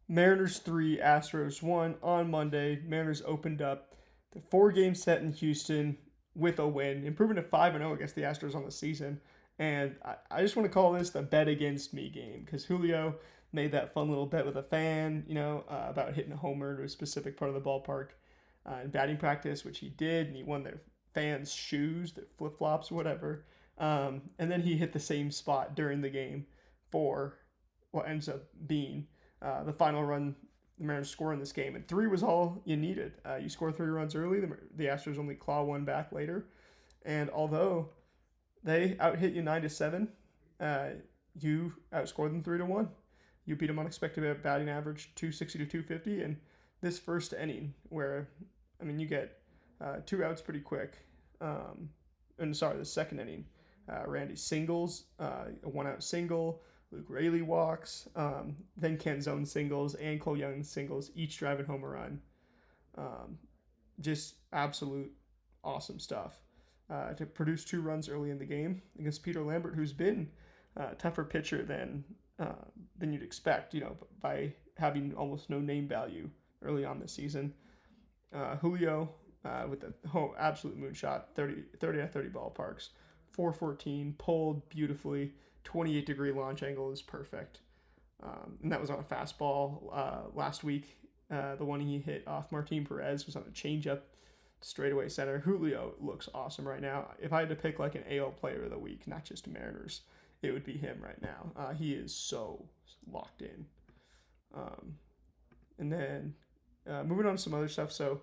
Mariners 3, Astros 1 on Monday. Mariners opened up the 4-game set in Houston with a win, improving to 5-0 against the Astros on the season. And I just want to call this the bet against me game because Julio made that fun little bet with a fan, about hitting a homer to a specific part of the ballpark in batting practice, which he did, and he won their fans' shoes, their flip flops, whatever. And then he hit the same spot during the game for what ends up being the final run the Mariners score in this game. And 3 was all you needed. You score 3 runs early, the Astros only claw one back later. And although they out-hit you 9-7, you outscored them 3-1. You beat them on expected batting average 260 to 250. And this first inning, where you get 2 outs pretty quick. The second inning, Randy singles, a 1-out single. Luke Raley walks, then Canzone singles and Cole Young singles, each driving home a run. Just absolute awesome stuff. To produce 2 runs early in the game against Peter Lambert, who's been a tougher pitcher than you'd expect, by having almost no name value early on this season. Julio with the absolute moonshot, 30 out of 30 ballparks, 414, pulled beautifully. 28-degree launch angle is perfect. And that was on a fastball last week. The one he hit off Martin Perez was on a changeup straightaway center. Julio looks awesome right now. If I had to pick like an AL player of the week, not just Mariners, it would be him right now. He is so locked in. And then moving on to some other stuff. So,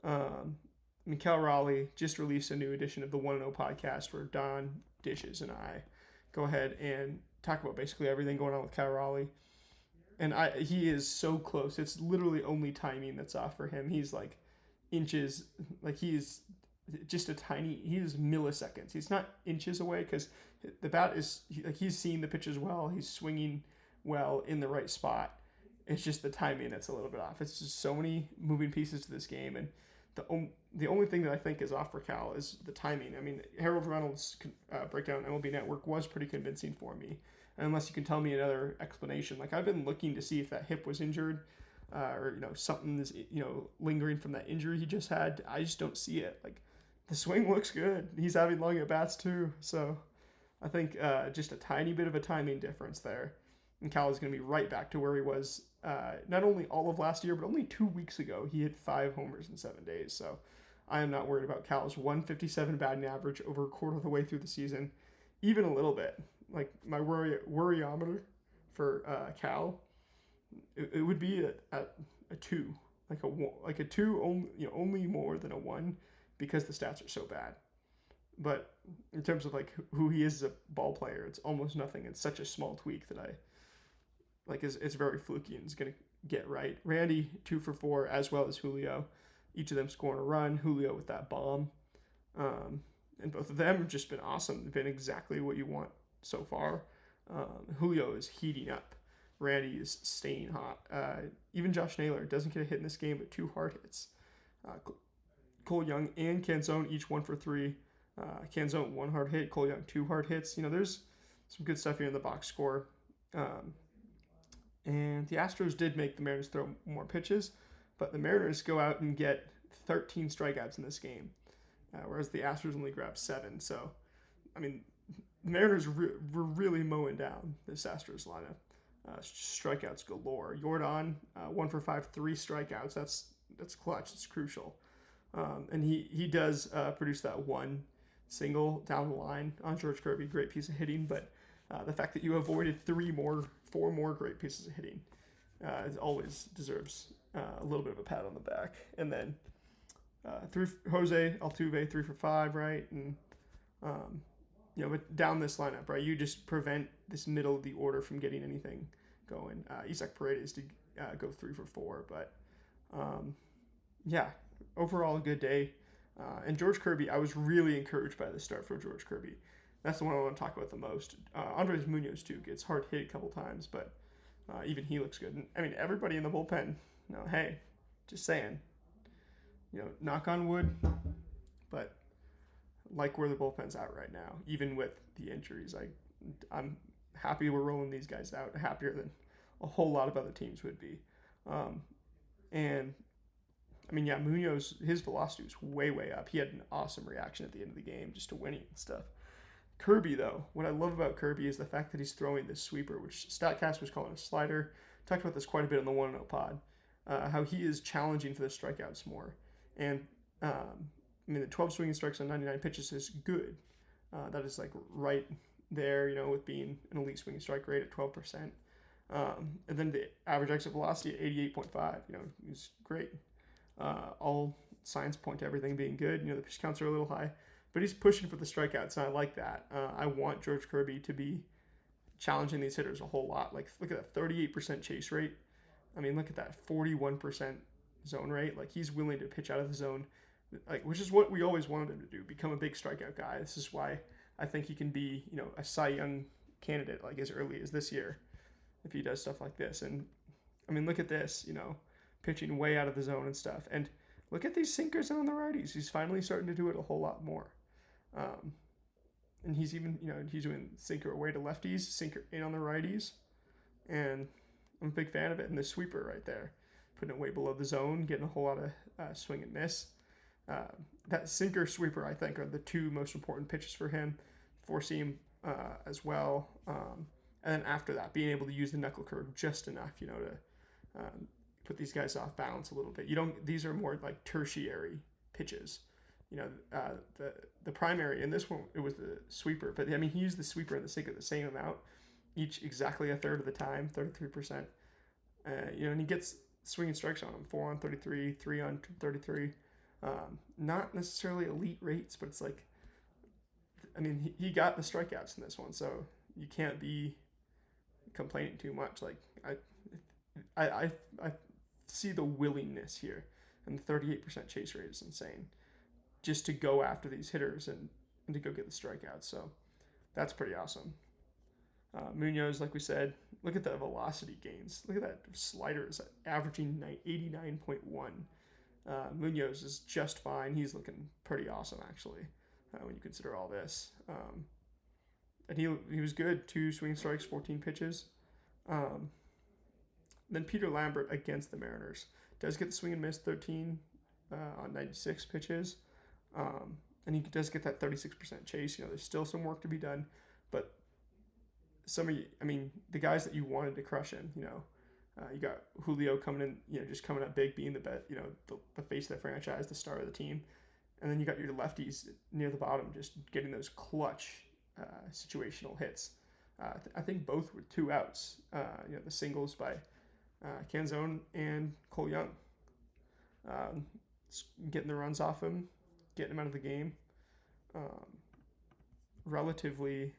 Cal Raleigh just released a new edition of the 1-0 podcast where Don Dishes and I go ahead and talk about basically everything going on with Cal Raleigh. And he is so close. It's literally only timing that's off for him. He's like inches, like he is just he is milliseconds. He's not inches away because the bat is, he's seeing the pitches well. He's swinging well in the right spot. It's just the timing that's a little bit off. It's just so many moving pieces to this game. And the only thing that I think is off for Cal is the timing. Harold Reynolds' breakdown on MLB Network was pretty convincing for me. And unless you can tell me another explanation, like I've been looking to see if that hip was injured, or something is lingering from that injury he just had. I just don't see it. Like the swing looks good. He's having long at bats too. So I think just a tiny bit of a timing difference there, and Cal is going to be right back to where he was. Not only all of last year, but only 2 weeks ago, he hit 5 homers in 7 days. So I am not worried about Cal's 157 batting average over a quarter of the way through the season, even a little bit. Like my worryometer for Cal, it would be at a 2, like a 2 only more than a 1 because the stats are so bad. But in terms of like who he is as a ball player, it's almost nothing. It's such a small tweak that it's very fluky and is going to get right. Randy 2 for 4 as well as Julio, each of them scoring a run. Julio with that bomb, and both of them have just been awesome. They've been exactly what you want so far. Julio is heating up. Randy is staying hot. Even Josh Naylor doesn't get a hit in this game, but 2 hard hits. Cole Young and Canzone each 1 for 3. Canzone 1 hard hit. Cole Young 2 hard hits. There's some good stuff here in the box score. And the Astros did make the Mariners throw more pitches, but the Mariners go out and get 13 strikeouts in this game, whereas the Astros only grabbed 7. So, the Mariners were really mowing down this Astros lineup. Strikeouts galore. Jordan, 1 for 5, 3 strikeouts. That's clutch. It's crucial. And he does produce that 1 single down the line on George Kirby. Great piece of hitting, but the fact that you avoided 4 more great pieces of hitting it always deserves a little bit of a pat on the back. And then Jose Altuve 3 for 5, right? And but down this lineup, right, you just prevent this middle of the order from getting anything going. Isaac Paredes did go 3 for 4, but overall a good day. And George Kirby, I was really encouraged by the start for George Kirby. That's the one I want to talk about the most. Andres Munoz, too, gets hard hit a couple times, but even he looks good. And, everybody in the bullpen, hey, just saying, knock on wood, but like where the bullpen's at right now, even with the injuries. I'm happy we're rolling these guys out, happier than a whole lot of other teams would be. And I mean, yeah, Munoz, his velocity was way, way up. He had an awesome reaction at the end of the game just to winning and stuff. Kirby, though, what I love about Kirby is the fact that he's throwing this sweeper, which StatCast was calling a slider. Talked about this quite a bit in the 1-0 pod, how he is challenging for the strikeouts more. And, I mean, the 12 swinging strikes on 99 pitches is good. That is, like, right there, with being an elite swinging strike rate at 12%. And then the average exit velocity at 88.5, is great. All signs point to everything being good. The pitch counts are a little high, but he's pushing for the strikeouts, and I like that. I want George Kirby to be challenging these hitters a whole lot. Like, look at that 38% chase rate. I mean, look at that 41% zone rate. Like, he's willing to pitch out of the zone, which is what we always wanted him to do, become a big strikeout guy. This is why I think he can be, a Cy Young candidate, like, as early as this year, if he does stuff like this. And, I mean, look at this, pitching way out of the zone and stuff. And look at these sinkers on the righties. He's finally starting to do it a whole lot more. And he's even, he's doing sinker away to lefties, sinker in on the righties. And I'm a big fan of it. And the sweeper right there, putting it way below the zone, getting a whole lot of swing and miss. That sinker sweeper, I think, are the two most important pitches for him. Four seam as well. And then after that, being able to use the knuckle curve just enough, to put these guys off balance a little bit. These are more like tertiary pitches. The primary, in this one, it was the sweeper. But, I mean, he used the sweeper and the sinker the same amount, each exactly a third of the time, 33%. And he gets swinging strikes on him, 4 on 33, 3 on 33. Not necessarily elite rates, but it's like, I mean, he got the strikeouts in this one, so you can't be complaining too much. Like, I see the willingness here, and the 38% chase rate is insane, just to go after these hitters and to go get the strikeouts. So that's pretty awesome. Munoz, like we said, look at the velocity gains. Look at that slider is averaging 89.1. Munoz is just fine. He's looking pretty awesome, actually, when you consider all this. And he was good. 2 swinging strikes, 14 pitches. Then Peter Lambert against the Mariners does get the swing and miss, 13 on 96 pitches. And he does get that 36% chase. There's still some work to be done, but the guys that you wanted to crush in, you got Julio coming in, just coming up big, being the bet, the face of the franchise, the star of the team. And then you got your lefties near the bottom, just getting those clutch situational hits. I think both were 2 outs, the singles by Canzone and Cole Young. Getting the runs off him, getting him out of the game. Relatively,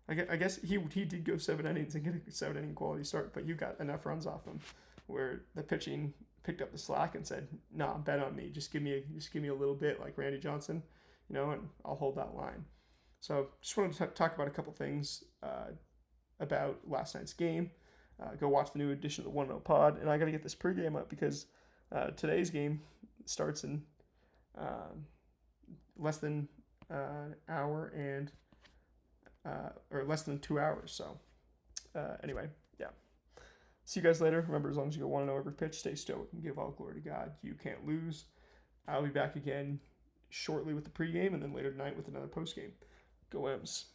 I guess he did go 7 innings and get a 7-inning quality start, but you got enough runs off him where the pitching picked up the slack and said, "Nah, bet on me. Just give me a little bit, like Randy Johnson, and I'll hold that line." So just wanted to talk about a couple things about last night's game. Go watch the new edition of the 1-0 pod, and I got to get this pregame up because today's game starts in less than an hour and or less than 2 hours. So anyway, yeah. See you guys later. Remember, as long as you go 1-0 every pitch, stay stoic and give all glory to God. You can't lose. I'll be back again shortly with the pregame, and then later tonight with another postgame. Go M's.